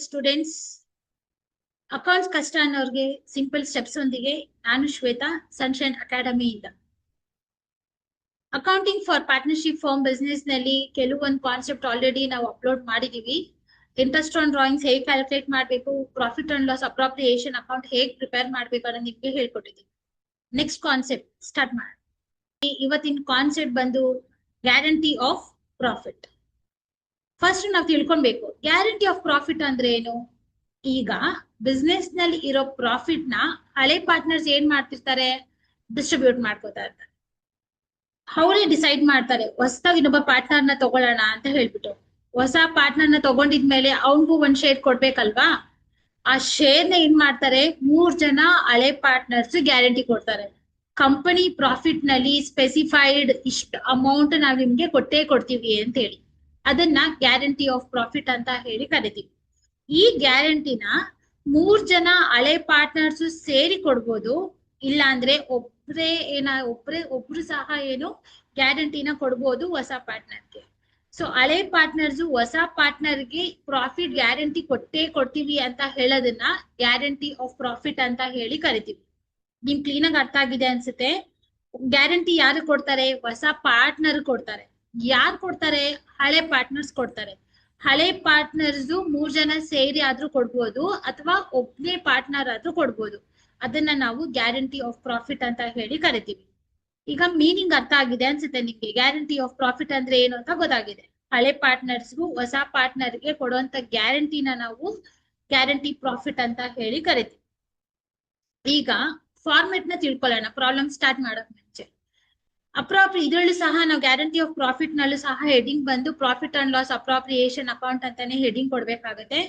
Students. Accounts ಕಷ್ಟ ಅನ್ನೋರ್ಗೆ simple steps ಒಂದಿಗೆ ನಾನು ಶ್ವೇತಾ, ಸನ್ಶೈನ್ ಅಕಾಡೆಮಿಯಿಂದ. Accounting for partnership firm business ನಲ್ಲಿ ಕೆಲವೊಂದು ಕಾನ್ಸೆಪ್ಟ್ ಆಲ್ರೆಡಿ ನಾವು ಅಪ್ಲೋಡ್ ಮಾಡಿದೀವಿ. ಇಂಟ್ರೆಸ್ಟ್ ಆನ್ ಡ್ರಾಯಿಂಗ್ಸ್ ಹೇಗೆ ಕ್ಯಾಲ್ಕುಲೇಟ್ ಮಾಡಬೇಕು, profit and loss appropriation account ಹೇಗೆ ಪ್ರಿಪೇರ್ ಮಾಡಬೇಕು ಅನ್ನೋದು ನಿಮ್ಗೆ ಹೇಳ್ಕೊಟ್ಟಿದ್ದೀವಿ. ನೆಕ್ಸ್ಟ್ ಕಾನ್ಸೆಪ್ಟ್ ಸ್ಟಾರ್ಟ್ ಮಾಡಿ. ಇವತ್ತಿನ ಕಾನ್ಸೆಪ್ಟ್ ಬಂದು ಗ್ಯಾರಂಟಿ ಆಫ್ ಪ್ರಾಫಿಟ್. ಫಸ್ಟ್ ನಾವು ತಿಳ್ಕೊಬೇಕು ಗ್ಯಾರಂಟಿ ಆಫ್ ಪ್ರಾಫಿಟ್ ಅಂದ್ರೆ ಏನು. ಈಗ ಬಿಸ್ನೆಸ್ ನಲ್ಲಿ ಇರೋ ಪ್ರಾಫಿಟ್ ನ ಹಳೆ ಪಾರ್ಟ್ನರ್ಸ್ ಏನ್ ಮಾಡ್ತಿರ್ತಾರೆ, ಡಿಸ್ಟ್ರಿಬ್ಯೂಟ್ ಮಾಡ್ಕೋತಾ ಇರ್ತಾರೆ. ಅವರೇ ಡಿಸೈಡ್ ಮಾಡ್ತಾರೆ ಹೊಸದಾಗಿ ಇನ್ನೊಬ್ಬ ಪಾರ್ಟ್ನರ್ ನ ತಗೊಳ್ಳೋಣ ಅಂತ ಹೇಳ್ಬಿಟ್ಟು. ಹೊಸ ಪಾರ್ಟ್ನರ್ ನ ತಗೊಂಡಿದ್ಮೇಲೆ ಅವನ್ಗೂ ಒಂದ್ ಶೇರ್ ಕೊಡ್ಬೇಕಲ್ವಾ. ಆ ಶೇರ್ ನ ಏನ್ ಮಾಡ್ತಾರೆ, 3 ಜನ ಹಳೆ ಪಾರ್ಟ್ನರ್ಸ್ ಗ್ಯಾರಂಟಿ ಕೊಡ್ತಾರೆ. ಕಂಪನಿ ಪ್ರಾಫಿಟ್ ನಲ್ಲಿ ಸ್ಪೆಸಿಫೈಡ್ ಇಷ್ಟು ಅಮೌಂಟ್ ನಾವ್ ನಿಮ್ಗೆ ಕೊಟ್ಟೇ ಕೊಡ್ತೀವಿ ಅಂತ ಹೇಳಿ, ಅದನ್ನ ಗ್ಯಾರಂಟಿ ಆಫ್ ಪ್ರಾಫಿಟ್ ಅಂತ ಹೇಳಿ ಕರಿತೀವಿ. ಈ ಗ್ಯಾರಂಟಿನ 3 ಜನ ಹಳೆ ಪಾರ್ಟ್ನರ್ಸ್ ಸೇರಿ ಕೊಡ್ಬೋದು, ಇಲ್ಲ ಅಂದ್ರೆ ಒಬ್ರು ಸಹ ಏನು ಗ್ಯಾರಂಟಿನ ಕೊಡ್ಬೋದು ಹೊಸ ಪಾರ್ಟ್ನರ್ಗೆ. ಸೊ ಹಳೆ ಪಾರ್ಟ್ನರ್ಸ್ ಹೊಸ ಪಾರ್ಟ್ನರ್ಗೆ ಪ್ರಾಫಿಟ್ ಗ್ಯಾರಂಟಿ ಕೊಟ್ಟೇ ಕೊಡ್ತೀವಿ ಅಂತ ಹೇಳೋದನ್ನ ಗ್ಯಾರಂಟಿ ಆಫ್ ಪ್ರಾಫಿಟ್ ಅಂತ ಹೇಳಿ ಕರಿತೀವಿ. ನಿಮ್ ಕ್ಲೀನ್ ಆಗಿ ಅರ್ಥ ಆಗಿದೆ ಅನ್ಸುತ್ತೆ. ಗ್ಯಾರಂಟಿ ಯಾರು ಕೊಡ್ತಾರೆ, ಹೊಸ ಪಾರ್ಟ್ನರ್ ಕೊಡ್ತಾರೆ. ಯಾರು ಕೊಡ್ತಾರೆ, ಹಳೆ ಪಾರ್ಟ್ನರ್ಸ್ ಕೊಡ್ತಾರೆ. ಹಳೆ ಪಾರ್ಟ್ನರ್ಸ್ 3 ಜನ ಸೇರಿ ಆದ್ರೂ ಕೊಡ್ಬೋದು, ಅಥವಾ ಒಬ್ಬನೇ ಪಾರ್ಟ್ನರ್ ಆದ್ರೂ ಕೊಡ್ಬೋದು. ಅದನ್ನ ನಾವು ಗ್ಯಾರಂಟಿ ಆಫ್ ಪ್ರಾಫಿಟ್ ಅಂತ ಹೇಳಿ ಕರಿತೀವಿ. ಈಗ ಮೀನಿಂಗ್ ಅರ್ಥ ಆಗಿದೆ ಅನ್ಸುತ್ತೆ ನಿಮ್ಗೆ. ಗ್ಯಾರಂಟಿ ಆಫ್ ಪ್ರಾಫಿಟ್ ಅಂದ್ರೆ ಏನು ಅಂತ ಗೊತ್ತಾಗಿದೆ. ಹಳೆ ಪಾರ್ಟ್ನರ್ಸ್ಗೂ ಹೊಸ ಪಾರ್ಟ್ನರ್ಗೆ ಕೊಡುವಂತ ಗ್ಯಾರಂಟಿನ ನಾವು ಗ್ಯಾರಂಟಿ ಪ್ರಾಫಿಟ್ ಅಂತ ಹೇಳಿ ಕರಿತೀವಿ. ಈಗ ಫಾರ್ಮೆಟ್ ನ ತಿಳ್ಕೊಳ್ಳೋಣ ಪ್ರಾಬ್ಲಮ್ ಸ್ಟಾರ್ಟ್ ಮಾಡೋಕ್ ಮುಂಚೆ. ಇದ್ರಲ್ಲೂ ಸಹ ನಾವು ಗ್ಯಾರಂಟಿ ಆಫ್ ಪ್ರಾಫಿಟ್ ನಲ್ಲೂ ಸಹ ಹೆಡಿಂಗ್ ಬಂದು profit and loss appropriation account ಅಂತಾನೆ ಹೆಡಿಂಗ್ ಕೊಡ್ಬೇಕಾಗತ್ತೆ.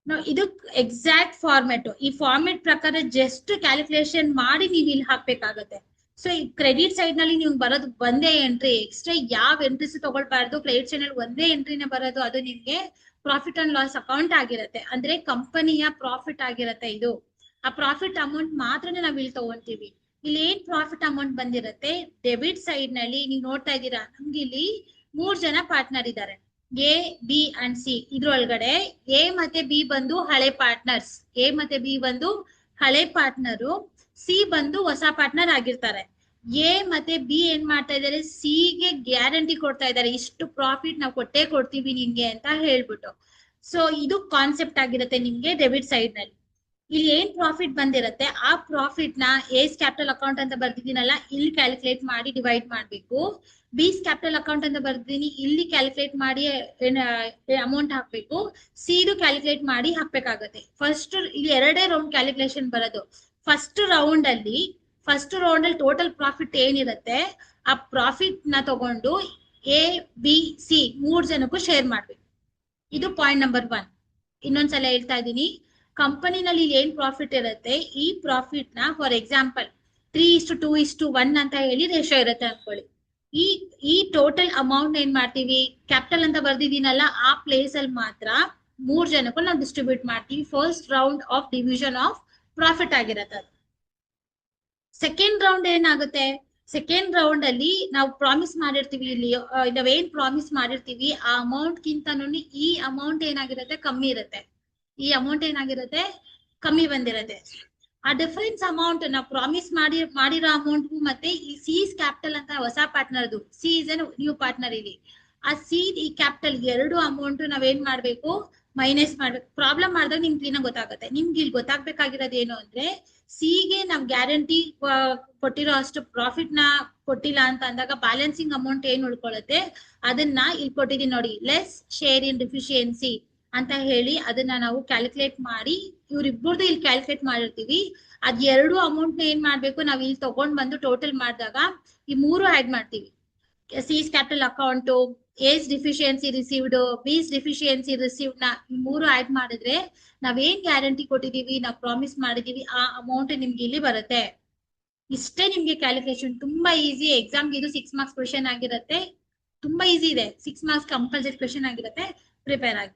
ನಾವು ಇದು ಎಕ್ಸಾಕ್ಟ್ ಫಾರ್ಮೆಟ್. ಈ ಫಾರ್ಮೆಟ್ ಪ್ರಕಾರ ಜಸ್ಟ್ ಕ್ಯಾಲ್ಕುಲೇಷನ್ ಮಾಡಿ ನೀವು ಇಲ್ಲಿ ಹಾಕ್ಬೇಕಾಗತ್ತೆ. ಸೊ ಈ ಕ್ರೆಡಿಟ್ ಸೈಡ್ ನಲ್ಲಿ ನೀವು ಬರೋದು ಒಂದೇ ಎಂಟ್ರಿ, ಎಕ್ಸ್ಟ್ರಾ ಯಾವ ಎಂಟ್ರೀಸ್ ತಗೊಳ್ಬಾರ್ದು. ಕ್ರೆಡಿಟ್ ಸೈಡ್ ನಲ್ಲಿ ಒಂದೇ ಎಂಟ್ರಿನ ಬರೋದು, ಅದು ನಿಮ್ಗೆ ಪ್ರಾಫಿಟ್ ಅಂಡ್ ಲಾಸ್ ಅಕೌಂಟ್ ಆಗಿರತ್ತೆ. ಅಂದ್ರೆ ಕಂಪನಿಯ ಪ್ರಾಫಿಟ್ ಆಗಿರತ್ತೆ ಇದು. ಆ ಪ್ರಾಫಿಟ್ ಅಮೌಂಟ್ ಮಾತ್ರನೇ ನಾವ್ ಇಲ್ಲಿ ತಗೊಂತೀವಿ. ಇಲ್ಲಿ ಏನ್ ಪ್ರಾಫಿಟ್ ಅಮೌಂಟ್ ಬಂದಿರತ್ತೆ, ಡೆಬಿಟ್ ಸೈಡ್ ನಲ್ಲಿ ನೀವು ನೋಡ್ತಾ ಇದ್ದೀರಾ, ನಮ್ಗೆ ಇಲ್ಲಿ 3 ಜನ ಪಾರ್ಟ್ನರ್ ಇದ್ದಾರೆ, ಎ, ಬಿ ಅಂಡ್ ಸಿ. ಇದ್ರೊಳಗಡೆ ಎ ಮತ್ತೆ ಬಿ ಬಂದು ಹಳೆ ಪಾರ್ಟ್ನರ್ಸ್. ಎ ಮತ್ತೆ ಬಿ ಬಂದು ಹಳೆ ಪಾರ್ಟ್ನರು, ಸಿ ಬಂದು ಹೊಸ ಪಾರ್ಟ್ನರ್ ಆಗಿರ್ತಾರೆ. ಎ ಮತ್ತೆ ಬಿ ಏನ್ ಮಾಡ್ತಾ ಇದಾರೆ, ಸಿ ಗೆ ಗ್ಯಾರಂಟಿ ಕೊಡ್ತಾ ಇದ್ದಾರೆ, ಇಷ್ಟು ಪ್ರಾಫಿಟ್ ನಾವು ಕೊಟ್ಟೇ ಕೊಡ್ತೀವಿ ನಿಮ್ಗೆ ಅಂತ ಹೇಳ್ಬಿಟ್ಟು. ಸೊ ಇದು ಕಾನ್ಸೆಪ್ಟ್ ಆಗಿರುತ್ತೆ ನಿಮ್ಗೆ ಡೆಬಿಟ್ ಸೈಡ್ ನಲ್ಲಿ. ಇಲ್ಲಿ ಏನ್ ಪ್ರಾಫಿಟ್ ಬಂದಿರತ್ತೆ, ಆ ಪ್ರಾಫಿಟ್ ನ ಎಸ್ ಕ್ಯಾಪಿಟಲ್ ಅಕೌಂಟ್ ಅಂತ ಬರ್ದಿದ್ದೀನಲ್ಲ, ಇಲ್ಲಿ ಕ್ಯಾಲ್ಕುಲೇಟ್ ಮಾಡಿ ಡಿವೈಡ್ ಮಾಡ್ಬೇಕು. ಬಿಸ್ ಕ್ಯಾಪಿಟಲ್ ಅಕೌಂಟ್ ಅಂತ ಬರ್ದಿದ್ದೀನಿ, ಇಲ್ಲಿ ಕ್ಯಾಲ್ಕುಲೇಟ್ ಮಾಡಿ ಅಮೌಂಟ್ ಹಾಕ್ಬೇಕು. ಸಿದು ಕ್ಯಾಲ್ಕುಲೇಟ್ ಮಾಡಿ ಹಾಕ್ಬೇಕಾಗತ್ತೆ. ಫಸ್ಟ್ ಇಲ್ಲಿ 2 ರೌಂಡ್ ಕ್ಯಾಲ್ಕುಲೇಷನ್ ಬರೋದು. ಫಸ್ಟ್ ರೌಂಡ್ ಅಲ್ಲಿ ಟೋಟಲ್ ಪ್ರಾಫಿಟ್ ಏನಿರುತ್ತೆ, ಆ ಪ್ರಾಫಿಟ್ ನ ತಗೊಂಡು ಎ, ಬಿ, ಸಿ 3 ಜನಕ್ಕೂ ಶೇರ್ ಮಾಡ್ಬೇಕು. ಇದು ಪಾಯಿಂಟ್ ನಂಬರ್ 1. ಇನ್ನೊಂದ್ಸಲ ಹೇಳ್ತಾ ಇದ್ದೀನಿ, ಕಂಪನಿನಲ್ಲಿ ಏನ್ ಪ್ರಾಫಿಟ್ ಇರುತ್ತೆ, ಈ ಪ್ರಾಫಿಟ್ ನ ಫಾರ್ ಎಕ್ಸಾಂಪಲ್ 3:2:1 ಅಂತ ಹೇಳಿ ರೇಷಿಯೋ ಇರುತ್ತೆ ಅನ್ಕೊಳ್ಳಿ. ಈ ಟೋಟಲ್ ಅಮೌಂಟ್ ಏನ್ ಮಾಡ್ತೀವಿ, ಕ್ಯಾಪಿಟಲ್ ಅಂತ ಬರ್ದಿದ್ದೀನಲ್ಲ, ಆ ಪ್ಲೇಸ್ ಅಲ್ಲಿ ಮಾತ್ರ 3 ಜನಕ್ಕೂ ನಾವು ಡಿಸ್ಟ್ರಿಬ್ಯೂಟ್ ಮಾಡ್ತೀವಿ. First round of division of profit ಆಗಿರತ್ತೆ. ಸೆಕೆಂಡ್ ರೌಂಡ್ ಏನಾಗುತ್ತೆ, ಸೆಕೆಂಡ್ ರೌಂಡ್ ಅಲ್ಲಿ ನಾವು ಪ್ರಾಮಿಸ್ ಮಾಡಿರ್ತೀವಿ, ಇಲ್ಲಿ ನಾವೇನ್ ಪ್ರಾಮಿಸ್ ಮಾಡಿರ್ತೀವಿ ಆ ಅಮೌಂಟ್ ಗಿಂತನೂ ಈ ಅಮೌಂಟ್ ಏನಾಗಿರುತ್ತೆ, ಕಮ್ಮಿ ಇರುತ್ತೆ. ಈ ಅಮೌಂಟ್ ಏನಾಗಿರುತ್ತೆ, ಕಮ್ಮಿ ಬಂದಿರುತ್ತೆ. ಆ ಡಿಫರೆನ್ಸ್ ಅಮೌಂಟ್ ನಾವು ಪ್ರಾಮಿಸ್ ಮಾಡಿರೋ ಅಮೌಂಟ್ ಮತ್ತೆ ಈ ಸೀಸ್ ಕ್ಯಾಪಿಟಲ್ ಅಂತ ಹೊಸ ಪಾರ್ಟ್ನರ್ದು, C is an new partner. ಇಲ್ಲಿ ಆ ಸಿ ಈ ಕ್ಯಾಪಿಟಲ್ 2 ಅಮೌಂಟ್ ನಾವೇನ್ ಮಾಡ್ಬೇಕು, ಮೈನಸ್ ಮಾಡ್ಬೇಕು. ಪ್ರಾಬ್ಲಮ್ ಮಾಡಿದಾಗ ನಿಮ್ಗೆ ಕ್ಲೀನ್ ಆಗಿ ಗೊತ್ತಾಗುತ್ತೆ. ನಿಮ್ಗೆ ಇಲ್ಲಿ ಗೊತ್ತಾಗ್ಬೇಕಾಗಿರೋದು ಏನು ಅಂದ್ರೆ, ಸಿ ಗೆ ನಾವ್ ಗ್ಯಾರಂಟಿ ಕೊಟ್ಟಿರೋ ಅಷ್ಟು ಪ್ರಾಫಿಟ್ ನ ಕೊಟ್ಟಿಲ್ಲ ಅಂತ ಅಂದಾಗ ಬ್ಯಾಲೆನ್ಸಿಂಗ್ ಅಮೌಂಟ್ ಏನ್ ಉಳ್ಕೊಳ್ಳುತ್ತೆ, ಅದನ್ನ ಇಲ್ಲಿ ಕೊಟ್ಟಿದೀನಿ ನೋಡಿ, ಲೆಸ್ ಶೇರ್ ಇನ್ ಡಿಫಿಷಿಯನ್ಸಿ ಅಂತ ಹೇಳಿ ಅದನ್ನ ನಾವು ಕ್ಯಾಲ್ಕುಲೇಟ್ ಮಾಡಿ, ಇವ್ರಿಬ್ಬರದು ಇಲ್ಲಿ ಕ್ಯಾಲ್ಕುಲೇಟ್ ಮಾಡಿರ್ತೀವಿ. ಅದ್ 2 ಅಮೌಂಟ್ ನ ಏನ್ ಮಾಡ್ಬೇಕು, ನಾವ್ ಇಲ್ಲಿ ತಗೊಂಡ್ ಬಂದು ಟೋಟಲ್ ಮಾಡಿದಾಗ ಈ 3 ಆಡ್ ಮಾಡ್ತೀವಿ. C's capital account, A's deficiency received, B's deficiency received ನ ಈ 3 ಆಡ್ ಮಾಡಿದ್ರೆ ನಾವೇನ್ ಗ್ಯಾರಂಟಿ ಕೊಟ್ಟಿದೀವಿ, ನಾವು ಪ್ರಾಮಿಸ್ ಮಾಡಿದೀವಿ, ಆ ಅಮೌಂಟ್ ನಿಮ್ಗೆ ಇಲ್ಲಿ ಬರುತ್ತೆ. ಇಷ್ಟೇ ನಿಮ್ಗೆ ಕ್ಯಾಲ್ಕುಲೇಷನ್. ತುಂಬಾ ಈಸಿ. ಎಕ್ಸಾಮ್ಗೆ ಇದು 6 ಮಾರ್ಕ್ಸ್ ಕ್ವೆಶನ್ ಆಗಿರುತ್ತೆ. ತುಂಬಾ ಈಸಿ ಇದೆ. 6 ಮಾರ್ಕ್ಸ್ ಕಂಪಲ್ಸರಿ ಕ್ವೆಶನ್ ಆಗಿರುತ್ತೆ. ಪ್ರಿಪೇರ್ ಆಗಿ.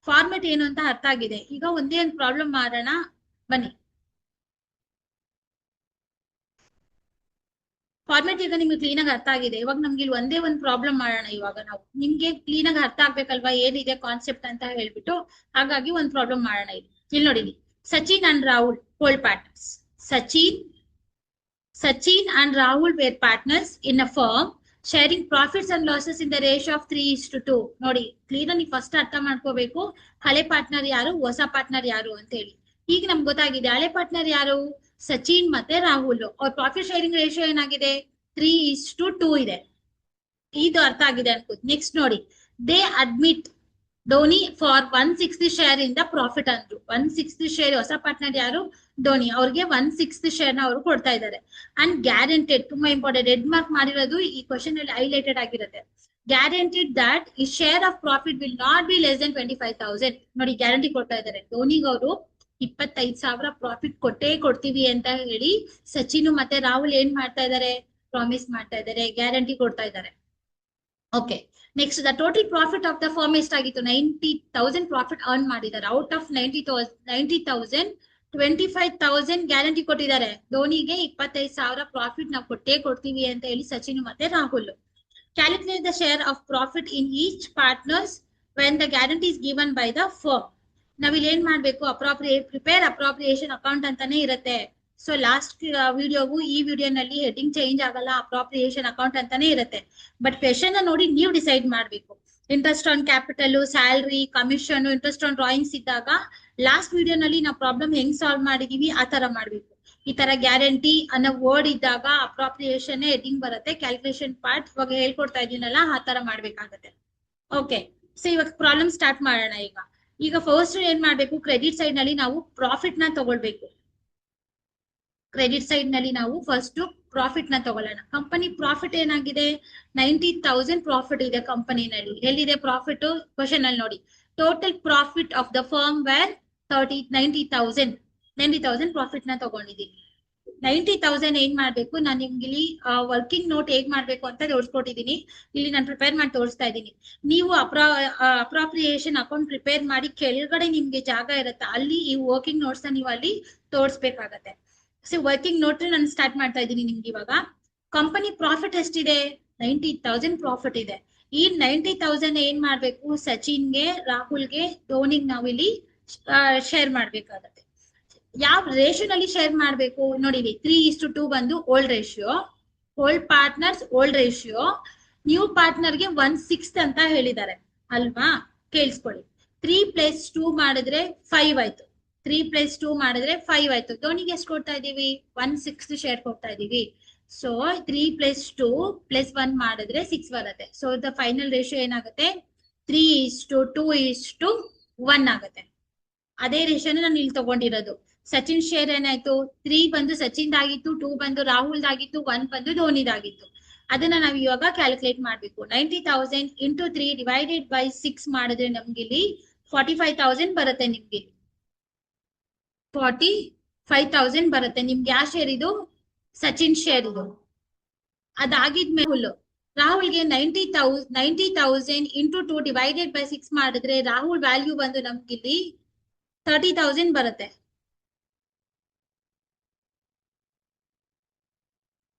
ಫಾರ್ಮೆಟ್ ಏನು ಅಂತ ಅರ್ಥ ಆಗಿದೆ. ಈಗ ಒಂದೇ ಒಂದು ಪ್ರಾಬ್ಲಮ್ ಮಾಡೋಣ ಬನ್ನಿ. ಫಾರ್ಮೆಟ್ ಈಗ ನಿಮ್ಗೆ ಕ್ಲೀನ್ ಆಗಿ ಅರ್ಥ ಆಗಿದೆ. ಇವಾಗ ನಮ್ಗೆ ಇಲ್ಲಿ ಒಂದೇ ಒಂದು ಪ್ರಾಬ್ಲಮ್ ಮಾಡೋಣ. ಇವಾಗ ನಾವು ನಿಮ್ಗೆ ಕ್ಲೀನ್ ಆಗಿ ಅರ್ಥ ಆಗ್ಬೇಕಲ್ವಾ ಏನಿದೆ ಕಾನ್ಸೆಪ್ಟ್ ಅಂತ ಹೇಳ್ಬಿಟ್ಟು, ಹಾಗಾಗಿ ಒಂದ್ ಪ್ರಾಬ್ಲಮ್ ಮಾಡೋಣ. ಇಲ್ಲಿ ನೋಡಿ, Sachin and Rahul hold partners. Sachin and Rahul were partners in a firm sharing profits and losses in the ratio of 3:2. ನೋಡಿ ಕ್ಲೀನ್ ನೀವು ಫಸ್ಟ್ ಅರ್ಥ ಮಾಡ್ಕೋಬೇಕು, ಹಳೆ ಪಾರ್ಟ್ನರ್ ಯಾರು, ಹೊಸ ಪಾರ್ಟ್ನರ್ ಯಾರು ಅಂತ ಹೇಳಿ. ಈಗ ನಮ್ಗೆ ಗೊತ್ತಾಗಿದೆ ಹಳೆ ಪಾರ್ಟ್ನರ್ ಯಾರು, ಸಚಿನ್ ಮತ್ತೆ ರಾಹುಲ್. ಅವ್ರ ಪ್ರಾಫಿಟ್ ಶೇರಿಂಗ್ ರೇಷಿಯೋ ಏನಾಗಿದೆ, 3:2 ಇದೆ. ಇದು ಅರ್ಥ ಆಗಿದೆ ಅನ್ಕೋದು. ನೆಕ್ಸ್ಟ್ ನೋಡಿ, they admit Dhoni for 1/6 share in the profit ಅಂದ್ರು. 1/6 ಶೇರ್ ಹೊಸ ಪಾರ್ಟ್ನರ್ ಯಾರು, ಧೋನಿ. ಅವ್ರಿಗೆ 1/6 ಶೇರ್ ನ ಅವರು ಕೊಡ್ತಾ ಇದ್ದಾರೆ. ಅಂಡ್ ಗ್ಯಾರಂಟೆಡ್, ತುಂಬಾ ಇಂಪಾರ್ಟೆಂಟ್, ರೆಡ್ ಮಾರ್ಕ್ ಮಾಡಿರೋದು ಈ ಕ್ವಶನ್ ಅಲ್ಲಿ ಹೈಲೈಟೆಡ್ ಆಗಿರುತ್ತೆ. ಗ್ಯಾರಂಟೆಡ್ ದಟ್ ಈ share of profit will not be less than 25,000. ನೋಡಿ ಗ್ಯಾರಂಟಿ ಕೊಡ್ತಾ ಇದ್ದಾರೆ. ಧೋನಿಗೆ ಅವರು 25,000 ಪ್ರಾಫಿಟ್ ಕೊಟ್ಟೇ ಕೊಡ್ತೀವಿ ಅಂತ ಹೇಳಿ ಸಚಿನ್ ಮತ್ತೆ ರಾಹುಲ್ ಏನ್ ಮಾಡ್ತಾ ಇದ್ದಾರೆ, ಪ್ರಾಮಿಸ್ ಮಾಡ್ತಾ ಇದ್ದಾರೆ, ಗ್ಯಾರಂಟಿ ಕೊಡ್ತಾ ಇದ್ದಾರೆ. Okay, next the total profit of the firm ಎಷ್ಟಾಗಿತ್ತು, 90,000 ಪ್ರಾಫಿಟ್ ಅರ್ನ್ ಮಾಡಿದ್ದಾರೆ. ಔಟ್ ಆಫ್ 90,000 25,000 ಗ್ಯಾರಂಟಿ ಕೊಟ್ಟಿದ್ದಾರೆ. ಧೋನಿಗೆ 25,000 ಪ್ರಾಫಿಟ್ ನಾವು ಕೊಟ್ಟೇ ಕೊಡ್ತೀವಿ ಅಂತ ಹೇಳಿ ಸಚಿನ್ ಮತ್ತೆ Rahul. Calculate the share of profit in each partners when the guarantee is given by the firm. ನಾವಿಲ್ಲಿ ಏನ್ ಮಾಡ್ಬೇಕು, ಪ್ರಿಪೇರ್ ಅಪ್ರಾಪ್ರಿಯೇಷನ್ ಅಕೌಂಟ್ ಅಂತಾನೆ ಇರುತ್ತೆ. ಸೊ ಲಾಸ್ಟ್ ವಿಡಿಯೋಗೂ ಈ ವಿಡಿಯೋನಲ್ಲಿ ಹೆಡ್ಡಿಂಗ್ ಚೇಂಜ್ ಆಗಲ್ಲ, ಅಪ್ರಾಪ್ರಿಯೇಷನ್ ಅಕೌಂಟ್ ಅಂತಾನೆ ಇರುತ್ತೆ. ಬಟ್ ಕ್ವೆಶನ್ ನೋಡಿ ನೀವು ಡಿಸೈಡ್ ಮಾಡ್ಬೇಕು. Interest on capital, salary, commission, interest on drawings ಇದ್ದಾಗ ಲಾಸ್ಟ್ ವಿಡಿಯೋನಲ್ಲಿ ನಾವು ಪ್ರಾಬ್ಲಮ್ ಹೆಂಗ್ ಸಾಲ್ವ್ ಮಾಡಿದೀವಿ ಆ ತರ ಮಾಡ್ಬೇಕು. ಈ ತರ ಗ್ಯಾರಂಟಿ ಅನ್ನೋ ವರ್ಡ್ ಇದ್ದಾಗ ಅಪ್ರಾಪ್ರಿಯೇಷನ್ ಹೆಡ್ಡಿಂಗ್ ಬರುತ್ತೆ, ಕ್ಯಾಲ್ಕುಲೇಷನ್ ಪಾರ್ಟ್ ಇವಾಗ ಹೇಳ್ಕೊಡ್ತಾ ಇದೀನಲ್ಲ ಆ ತರ ಮಾಡ್ಬೇಕಾಗತ್ತೆ. ಓಕೆ, ಸೊ ಇವಾಗ ಪ್ರಾಬ್ಲಮ್ ಸ್ಟಾರ್ಟ್ ಮಾಡೋಣ. ಈಗ ಫಸ್ಟ್ ಏನ್ ಮಾಡ್ಬೇಕು, ಕ್ರೆಡಿಟ್ ಸೈಡ್ ನಲ್ಲಿ ನಾವು ಪ್ರಾಫಿಟ್ ನ ತಗೊಳ್ಬೇಕು. ಕ್ರೆಡಿಟ್ ಸೈಡ್ ನಲ್ಲಿ ನಾವು ಫಸ್ಟ್ ಪ್ರಾಫಿಟ್ ನ ತಗೊಳ್ಳೋಣ. ಕಂಪನಿ ಪ್ರಾಫಿಟ್ ಏನಾಗಿದೆ, 90,000 ಪ್ರಾಫಿಟ್ ಇದೆ ಕಂಪನಿನಲ್ಲಿ. ಎಲ್ಲಿದೆ ಪ್ರಾಫಿಟ್, ಕ್ವಶನ್ ಅಲ್ಲಿ ನೋಡಿ. Total profit of the firm where 90,000 profit ನ ತಗೊಂಡಿದ್ದೀನಿ. 90,000 ಏನ್ ಮಾಡ್ಬೇಕು, ನಾನು ನಿಮ್ಗೆ ಇಲ್ಲಿ ವರ್ಕಿಂಗ್ ನೋಟ್ ಹೇಗ್ ಮಾಡ್ಬೇಕು ಅಂತ ತೋರಿಸ್ಕೊಟ್ಟಿದ್ದೀನಿ. ಇಲ್ಲಿ ನಾನು ಪ್ರಿಪೇರ್ ಮಾಡಿ ತೋರಿಸ್ತಾ ಇದ್ದೀನಿ. ನೀವು ಅಪ್ರಾಪ್ರಿಯೇಷನ್ ಅಕೌಂಟ್ ಪ್ರಿಪೇರ್ ಮಾಡಿ ಕೆಳಗಡೆ ನಿಮ್ಗೆ ಜಾಗ ಇರುತ್ತೆ, ಅಲ್ಲಿ ಈ ವರ್ಕಿಂಗ್ ನೋಟ್ಸ್ ನ ನೀವು ಅಲ್ಲಿ ತೋರಿಸ್ಬೇಕಾಗತ್ತೆ. ಸೊ ವರ್ಕಿಂಗ್ ನೋಟ್ ನಾನು ಸ್ಟಾರ್ಟ್ ಮಾಡ್ತಾ ಇದ್ದೀನಿ ನಿಮ್ಗೆ. ಇವಾಗ ಕಂಪನಿ ಪ್ರಾಫಿಟ್ ಎಷ್ಟಿದೆ, 90,000 ಪ್ರಾಫಿಟ್ ಇದೆ. ಈ 90,000 ಏನ್ ಮಾಡ್ಬೇಕು, ಸಚಿನ್ಗೆ, ರಾಹುಲ್ಗೆ, ಧೋನಿಗೆ ನಾವಿಲ್ಲಿ ಶೇರ್ ಮಾಡ್ಬೇಕಾಗತ್ತೆ. ಯಾವ ರೇಷಿಯೋನಲ್ಲಿ ಶೇರ್ ಮಾಡ್ಬೇಕು ನೋಡಿ, 3:2 ಬಂದು old ratio, old partners old ratio. New ಪಾರ್ಟ್ನರ್ಗೆ 1/6 ಅಂತ ಹೇಳಿದ್ದಾರೆ ಅಲ್ವಾ, ಕೇಳಿಸ್ಕೊಳ್ಳಿ. 3+2 ಮಾಡಿದ್ರೆ 5 ಆಯ್ತು. 3+2 ಮಾಡಿದ್ರೆ 5 ಆಯ್ತು. ಧೋನಿಗೆ ಎಷ್ಟು ಕೊಡ್ತಾ ಇದೀವಿ, 1/6 ಶೇರ್ ಕೊಡ್ತಾ ಇದೀವಿ. ಸೊ 3+2 +1 ಮಾಡಿದ್ರೆ 6 ಬರುತ್ತೆ. ಸೊ ದ ಫೈನಲ್ ರೇಷಿಯೋ ಏನಾಗುತ್ತೆ, 3:2:1 ಆಗುತ್ತೆ. ಅದೇ ರೇಷಿಯೋನ ನಾನು ಇಲ್ಲಿ ತಗೊಂಡಿರೋದು. ಸಚಿನ್ ಶೇರ್ ಏನಾಯ್ತು, 3 ಬಂದು ಸಚಿನ್ ಆಗಿತ್ತು, 2 ಬಂದು ರಾಹುಲ್ ಆಗಿತ್ತು, 1 ಬಂದು ಧೋನಿದಾಗಿತ್ತು. ಅದನ್ನ ನಾವು ಇವಾಗ ಕ್ಯಾಲ್ಕುಲೇಟ್ ಮಾಡ್ಬೇಕು. 90,000 ಇಂಟು 3 ಡಿವೈಡೆಡ್ ಬೈ 6 ಮಾಡಿದ್ರೆ ನಮ್ಗೆ ಇಲ್ಲಿ 45,000 ಬರುತ್ತೆ. ನಿಮ್ಗೆ 45,000 ಬರುತ್ತೆ. ನಿಮ್ಗೆ ಯಾವ ಶೇರ್ ಇದು, ಸಚಿನ್ ಶೇರ್ ಇದು. ಅದಾಗಿದ್ಮೇಲೆ ರಾಹುಲ್ಗೆ 90,000 ಇಂಟು 2 ಡಿವೈಡೆಡ್ ಬೈ 6 ಮಾಡಿದ್ರೆ ರಾಹುಲ್ ವ್ಯಾಲ್ಯೂ ಬಂದು ನಮ್ಗೆ ಇಲ್ಲಿ 30,000 ಬರುತ್ತೆ.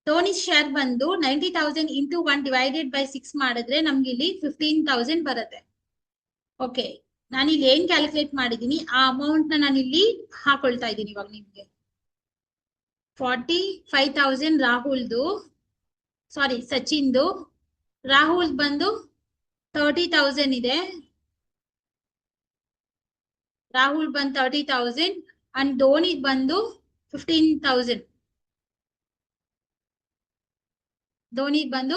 ಧೋನಿ ಶೇರ್ ಬಂದು 90,000 ಇಂಟು 1 ಡಿವೈಡೆಡ್ ಬೈ 6 ಮಾಡಿದ್ರೆ ನಮ್ಗೆ ಇಲ್ಲಿ 15,000 ಬರುತ್ತೆ. ಓಕೆ, ನಾನು ಇಲ್ಲಿ ಏನ್ ಕ್ಯಾಲ್ಕುಲೇಟ್ ಮಾಡಿದೀನಿ ಆ ಅಮೌಂಟ್ ನ ನಾನು ಇಲ್ಲಿ ಹಾಕೊಳ್ತಾ ಇದ್ದೀನಿ ಇವಾಗ ನಿಮ್ಗೆ. 45,000 ರಾಹುಲ್ದು, ಸಾರಿ ಸಚಿನ್ದು. ರಾಹುಲ್ ಬಂದು 30,000 ಇದೆ. ರಾಹುಲ್ ಬಂದು 30,000 ಅಂಡ್ ಧೋನಿ ಬಂದು 15,000. ಧೋನಿ ಬಂದು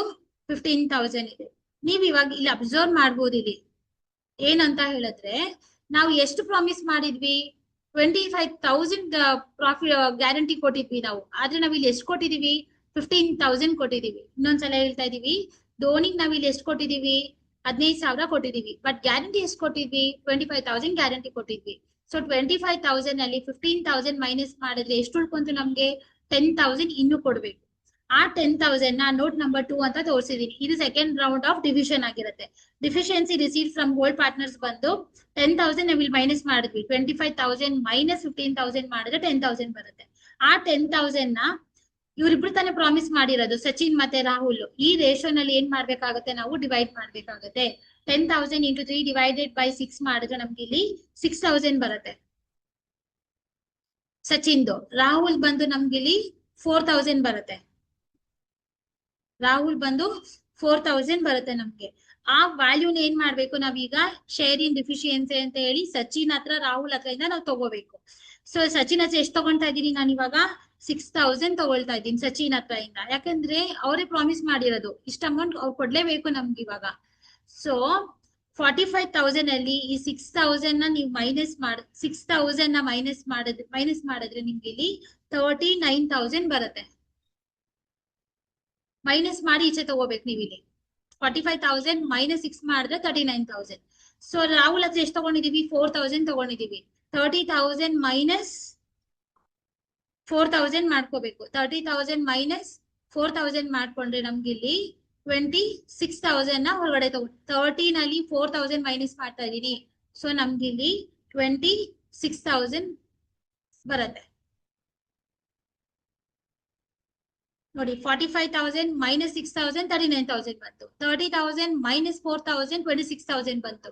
15,000 ಇದೆ. ನೀವ್ ಇವಾಗ ಇಲ್ಲಿ ಅಬ್ಸರ್ವ್ ಮಾಡ್ಬೋದು. ಇಲ್ಲಿ ಏನಂತ ಹೇಳಿದ್ರೆ ನಾವು ಎಷ್ಟು ಪ್ರಾಮಿಸ್ ಮಾಡಿದ್ವಿ, 25,000 ಪ್ರಾಫಿಟ್ ಗ್ಯಾರಂಟಿ ಕೊಟ್ಟಿದ್ವಿ ನಾವು. ಆದ್ರೆ ನಾವ್ ಇಲ್ಲಿ ಎಷ್ಟು ಕೊಟ್ಟಿದೀವಿ, 15,000 ಕೊಟ್ಟಿದೀವಿ. ಇನ್ನೊಂದ್ಸಲ ಹೇಳ್ತಾ ಇದೀವಿ, ಧೋನಿಗ್ ನಾವ್ ಇಲ್ಲಿ ಎಷ್ಟು ಕೊಟ್ಟಿದೀವಿ, 15,000 ಕೊಟ್ಟಿದೀವಿ. ಬಟ್ ಗ್ಯಾರಂಟಿ ಎಷ್ಟು ಕೊಟ್ಟಿದ್ವಿ, 25,000 ಗ್ಯಾರಂಟಿ ಕೊಟ್ಟಿದ್ವಿ. ಸೊ 25,000 ಅಲ್ಲಿ 15,000 ಮೈನಸ್ ಮಾಡಿದ್ರೆ ಎಷ್ಟು ಉಳ್ಕೊಂತು ನಮ್ಗೆ, 10,000 ಇನ್ನು ಕೊಡ್ಬೇಕು. ಆ 10,000 ನ ನೋಟ್ ನಂಬರ್ 2 ಅಂತ ತೋರಿಸಿದೀನಿ. ಇದು ಸೆಕೆಂಡ್ ರೌಂಡ್ ಆಫ್ ಡಿವಿಷನ್ ಆಗಿರುತ್ತೆ. Deficiency receive from old partners ಬಂದು 10,000 ನಾವ್ ಇಲ್ಲಿ ಮೈನಸ್ ಮಾಡಿದ್ವಿ. 25,000 ಮೈನಸ್ 15,000 ಮಾಡಿದ್ರೆ 10,000 ಬರುತ್ತೆ. ಆ 10,000 ನ ಇವ್ರಿಬ್ರು ತಾನೇ ಪ್ರಾಮಿಸ್ ಮಾಡಿರೋದು, ಸಚಿನ್ ಮತ್ತೆ ರಾಹುಲ್. ಈ ರೇಷಿಯೋನಲ್ಲಿ ಏನ್ ಮಾಡ್ಬೇಕಾಗತ್ತೆ, ನಾವು ಡಿವೈಡ್ ಮಾಡ್ಬೇಕಾಗತ್ತೆ. 10,000 ಇಂಟು 3 ಡಿವೈಡೆಡ್ ಬೈ 6 ಮಾಡಿದ್ರೆ ನಮ್ಗೆ ಇಲ್ಲಿ 6,000 ಬರುತ್ತೆ ಸಚಿನ್ದು. ರಾಹುಲ್ ಬಂದು ನಮ್ಗಿಲ್ಲಿ 4,000 ಬರುತ್ತೆ. ರಾಹುಲ್ ಬಂದು 4,000 ಬರುತ್ತೆ ನಮ್ಗೆ. ಆ ವ್ಯಾಲ್ಯೂನ ಏನ್ ಮಾಡ್ಬೇಕು ನಾವೀಗ, ಶೇರ್ ಇನ್ ಡಿಫಿಷಿಯನ್ಸಿ ಅಂತ ಹೇಳಿ ಸಚಿನ್ ಹತ್ರ ರಾಹುಲ್ ಹತ್ರ ಇಂದ ನಾವು ತಗೋಬೇಕು. ಸೊ ಸಚಿನ್ ಹತ್ರ ಎಷ್ಟು ತಗೊಂತಾ ಇದೀನಿ ನಾನು ಇವಾಗ, 6,000 ತಗೊಳ್ತಾ ಇದ್ದೀನಿ ಸಚಿನ್ ಹತ್ರ ಇಂದ. ಯಾಕಂದ್ರೆ ಅವರೇ ಪ್ರಾಮಿಸ್ ಮಾಡಿರೋದು, ಇಷ್ಟ ಅಮೌಂಟ್ ಅವ್ರು ಕೊಡ್ಲೇಬೇಕು ನಮ್ಗೆ ಇವಾಗ. ಸೊ 45,000 ಅಲ್ಲಿ ಈ 6,000 ನ ನೀವು ಮೈನಸ್ ಮಾಡಿದ್ರೆ ನಿಮ್ಗೆ ಇಲ್ಲಿ 39,000 ಬರುತ್ತೆ. ಮೈನಸ್ ಮಾಡಿ ಈಚೆ ತಗೋಬೇಕು ನೀವು ಇಲ್ಲಿ. 45,000 ಮೈನಸ್ 6 ಮಾಡಿದ್ರೆ 39,000. ಸೊ ರಾಹುಲ್ ಹತ್ರ ಎಷ್ಟು ತಗೊಂಡಿದೀವಿ, 4,000 ತಗೊಂಡಿದೀವಿ. 30,000 ಮೈನಸ್ 4,000 ಮಾಡ್ಕೋಬೇಕು. 30,000 ಮೈನಸ್ 4,000 ಮಾಡ್ಕೊಂಡ್ರೆ ನಮ್ಗೆ ಇಲ್ಲಿ 26,000 ನ ಹೊರಗಡೆ ತಗೊಂಡು 13 ಅಲ್ಲಿ 4,000 ಮೈನಸ್ ಮಾಡ್ತಾ ಇದೀನಿ. ಸೊ ನಮ್ಗೆ ಇಲ್ಲಿ 26,000 ಬರುತ್ತೆ ನೋಡಿ. 45,000 ಮೈನಸ್ 6,000 39,000 ಬಂತು. 30,000 ಮೈನಸ್ 4,000 26,000 ಬಂತು.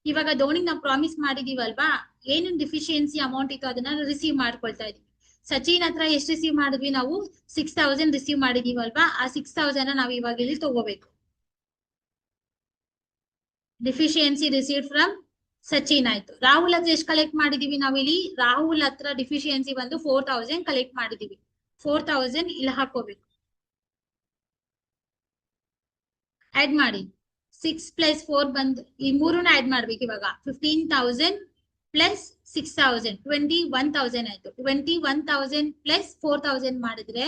ಇವಾಗ ಧೋನಿ ನಾವು ಪ್ರಾಮಿಸ್ ಮಾಡಿದೀವಲ್ವಾ, ಏನೇನ್ ಡಿಫಿಷಿಯನ್ಸಿ ಅಮೌಂಟ್ ಇತ್ತು ಅದನ್ನ ರಿಸೀವ್ ಮಾಡ್ಕೊಳ್ತಾ ಇದೀವಿ. ಸಚಿನ್ ಹತ್ರ ಎಷ್ಟು ರಿಸೀವ್ ಮಾಡಿದ್ವಿ ನಾವು, 6,000 ರಿಸೀವ್ ಮಾಡಿದೀವಲ್ವಾ, ಆ 6,000 ನಾವ್ ಇವಾಗ ಇಲ್ಲಿ ತಗೋಬೇಕು. ಡಿಫಿಷಿಯನ್ಸಿ ರಿಸೀವ್ಡ್ ಫ್ರಮ್ ಸಚಿನ್ ಆಯ್ತು. ರಾಹುಲ್ ಹತ್ರ ಎಷ್ಟು ಕಲೆಕ್ಟ್ ಮಾಡಿದೀವಿ ನಾವಿಲ್ಲಿ, ರಾಹುಲ್ ಹತ್ರ ಡಿಫಿಷಿಯನ್ಸಿ ಬಂದು 4,000 ಕಲೆಕ್ಟ್ ಮಾಡಿದೀವಿ. 4,000 ಇಲ್ಲಿ ಹಾಕೋಬೇಕು. ಆಡ್ ಮಾಡಿ 6 ಪ್ಲಸ್ 4 ಬಂದು ಈ ಮೂರನ್ನ ಆಡ್ ಮಾಡ್ಬೇಕು ಇವಾಗ. 15,000 ಪ್ಲಸ್ 6,000 21,000 ಆಯ್ತು. 21,000 ಪ್ಲಸ್ 4,000 ಮಾಡಿದ್ರೆ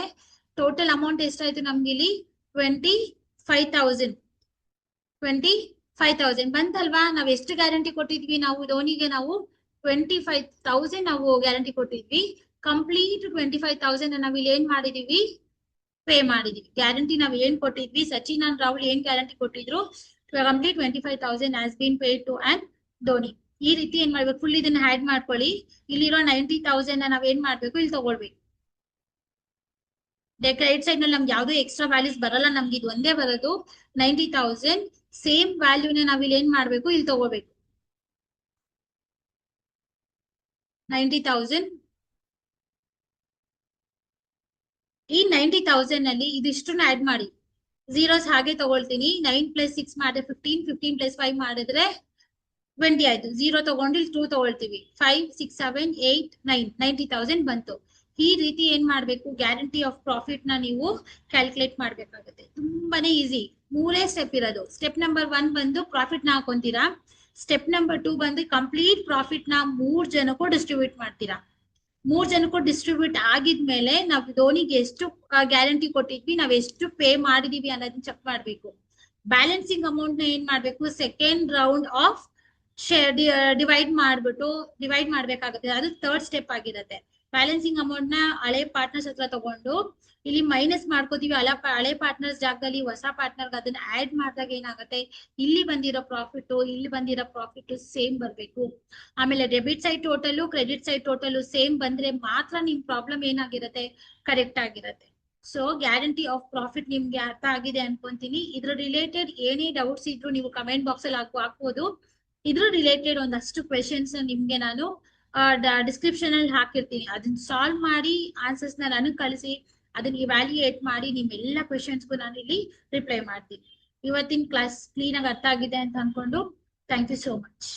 ಟೋಟಲ್ ಅಮೌಂಟ್ ಎಷ್ಟಾಯ್ತು ನಮ್ಗೆ ಇಲ್ಲಿ, 25,000 ಬಂತಲ್ವಾ. ನಾವ್ ಎಷ್ಟು ಗ್ಯಾರಂಟಿ ಕೊಟ್ಟಿದ್ವಿ ನಾವು ಧೋನಿಗೆ, ನಾವು 25,000 ನಾವು ಗ್ಯಾರಂಟಿ ಕೊಟ್ಟಿದ್ವಿ. ಕಂಪ್ಲೀಟ್ 25,000 ನಾವ್ ಇಲ್ಲಿ ಏನ್ ಮಾಡಿದೀವಿ, ಪೇ ಮಾಡಿದೀವಿ. ಗ್ಯಾರಂಟಿ ನಾವ್ ಏನ್ ಕೊಟ್ಟಿದ್ವಿ, ಸಚಿನ್ ಅಂಡ್ ರಾಹುಲ್ ಏನ್ ಗ್ಯಾರಂಟಿ ಕೊಟ್ಟಿದ್ರು, complete 25,000 has been paid to and Dhoni. ಈ ರೀತಿ ಏನ್ ಮಾಡ್ಬೇಕು, ಫುಲ್ ಇದನ್ನ ಆಡ್ ಮಾಡ್ಕೊಳ್ಳಿ. ಇಲ್ಲಿರೋ 90,000 ನಾವ್ ಏನ್ ಮಾಡ್ಬೇಕು, ಇಲ್ಲಿ ತಗೊಳ್ಬೇಕು. ರೈಟ್ ಸೈಡ್ ನಲ್ಲಿ ನಮ್ಗೆ ಯಾವ್ದು ಎಕ್ಸ್ಟ್ರಾ ವ್ಯಾಲ್ಯೂಸ್ ಬರಲ್ಲ, ನಮ್ಗೆ ಇದು ಒಂದೇ ಬರೋದು 90,000. ಸೇಮ್ ವ್ಯಾಲ್ಯೂನ ನಾವ್ ಇಲ್ಲಿ ಏನ್ ಮಾಡ್ಬೇಕು, ಇಲ್ಲಿ ತಗೋಬೇಕು. 90,000 ಈ 90,000 ನಲ್ಲಿ ಇದಿಷ್ಟನ್ನ ಆಡ್ ಮಾಡಿ. ಝೀರೋಸ್ ಹಾಗೆ ತಗೊಳ್ತೀನಿ. 9 ಪ್ಲಸ್ 6 ಮಾಡಿದ್ರೆ 15, 15 ಪ್ಲಸ್ 5 ಮಾಡಿದ್ರೆ 20 ಆಯ್ತು. 0 ತಗೊಂಡು ಇಲ್ಲಿ 2 ತಗೊಳ್ತೀವಿ. 5, 6, 7, 8, 9 90,000 ಬಂತು. ಈ ರೀತಿ ಏನ್ ಮಾಡ್ಬೇಕು, ಗ್ಯಾರಂಟಿ ಆಫ್ ಪ್ರಾಫಿಟ್ ನ ನೀವು ಕ್ಯಾಲ್ಕುಲೇಟ್ ಮಾಡ್ಬೇಕಾಗುತ್ತೆ. ತುಂಬಾನೇ ಈಸಿ, 3 ಸ್ಟೆಪ್ ಇರೋದು. ಸ್ಟೆಪ್ ನಂಬರ್ 1 ಬಂದು ಪ್ರಾಫಿಟ್ ನ ಹಾಕೊಂತೀರಾ. ಸ್ಟೆಪ್ ನಂಬರ್ 2 ಬಂದು ಕಂಪ್ಲೀಟ್ ಪ್ರಾಫಿಟ್ ನ 3 ಜನಕ್ಕೂ ಡಿಸ್ಟ್ರಿಬ್ಯೂಟ್ ಮಾಡ್ತೀರಾ. 3 ಜನಕ್ಕೂ ಡಿಸ್ಟ್ರಿಬ್ಯೂಟ್ ಆಗಿದ್ಮೇಲೆ ನಾವು ಧೋನಿಗೆ ಎಷ್ಟು ಗ್ಯಾರಂಟಿ ಕೊಟ್ಟಿದ್ವಿ, ನಾವ್ ಎಷ್ಟು ಪೇ ಮಾಡಿದೀವಿ ಅನ್ನೋದನ್ನ ಚೆಕ್ ಮಾಡ್ಬೇಕು. ಬ್ಯಾಲೆನ್ಸಿಂಗ್ ಅಮೌಂಟ್ ನ ಏನ್ ಮಾಡ್ಬೇಕು, second round of share divide ಮಾಡ್ಬೇಕಾಗುತ್ತೆ. ಅದು ಥರ್ಡ್ ಸ್ಟೆಪ್ ಆಗಿರುತ್ತೆ. ಬ್ಯಾಲೆನ್ಸಿಂಗ್ ಅಮೌಂಟ್ ನ ಹಳೆ ಪಾರ್ಟ್ನರ್ಸ್ ಹತ್ರ ತಗೊಂಡು ಇಲ್ಲಿ ಮೈನಸ್ ಮಾಡ್ಕೋತೀವಿ. ಹಳೆ ಪಾರ್ಟ್ನರ್ಸ್ ಜಾಗದಲ್ಲಿ ಹೊಸ ಪಾರ್ಟ್ನರ್ ಅದನ್ನ ಆಡ್ ಮಾಡಿದಾಗ ಏನಾಗುತ್ತೆ, ಇಲ್ಲಿ ಬಂದಿರೋ ಪ್ರಾಫಿಟ್ ಸೇಮ್ ಬರ್ಬೇಕು. ಆಮೇಲೆ debit side total, credit side total same ಬಂದ್ರೆ ಮಾತ್ರ ನಿಮ್ ಪ್ರಾಬ್ಲಮ್ ಏನಾಗಿರುತ್ತೆ, ಕರೆಕ್ಟ್ ಆಗಿರುತ್ತೆ. ಸೊ ಗ್ಯಾರಂಟಿ ಆಫ್ ಪ್ರಾಫಿಟ್ ನಿಮ್ಗೆ ಅರ್ಥ ಆಗಿದೆ ಅನ್ಕೊಂತೀನಿ. ಇದ್ರ ರಿಲೇಟೆಡ್ ಏನೇ ಡೌಟ್ಸ್ ಇದ್ರು ನೀವು ಕಮೆಂಟ್ ಬಾಕ್ಸ್ ಅಲ್ಲಿ ಹಾಕ್ಬೋದು. ಇದ್ರ ರಿಲೇಟೆಡ್ ಒಂದಷ್ಟು ಕ್ವೆಶನ್ಸ್ ನಿಮ್ಗೆ ನಾನು ಡಿಸ್ಕ್ರಿಪ್ಷನ್ ಅಲ್ಲಿ ಹಾಕಿರ್ತೀನಿ. ಅದನ್ನ ಸಾಲ್ವ್ ಮಾಡಿ ಆನ್ಸರ್ಸ್ ನ ನನಗೆ ಕಳಿಸಿ, ಅದನ್ನ ಇವ್ಯಾಲ್ಯೂಯೇಟ್ ಮಾಡಿ ನಿಮ್ಮೆಲ್ಲ ಕ್ವೆಶನ್ಸ್ಗೂ ನಾನು ಇಲ್ಲಿ ರಿಪ್ಲೈ ಮಾಡ್ತೀನಿ. ಇವತ್ತಿನ ಕ್ಲಾಸ್ ಕ್ಲೀನ್ ಆಗಿ ಅರ್ಥ ಆಗಿದೆ ಅಂತ ಅನ್ಕೊಂಡು ಥ್ಯಾಂಕ್ ಯು ಸೋ ಮಚ್.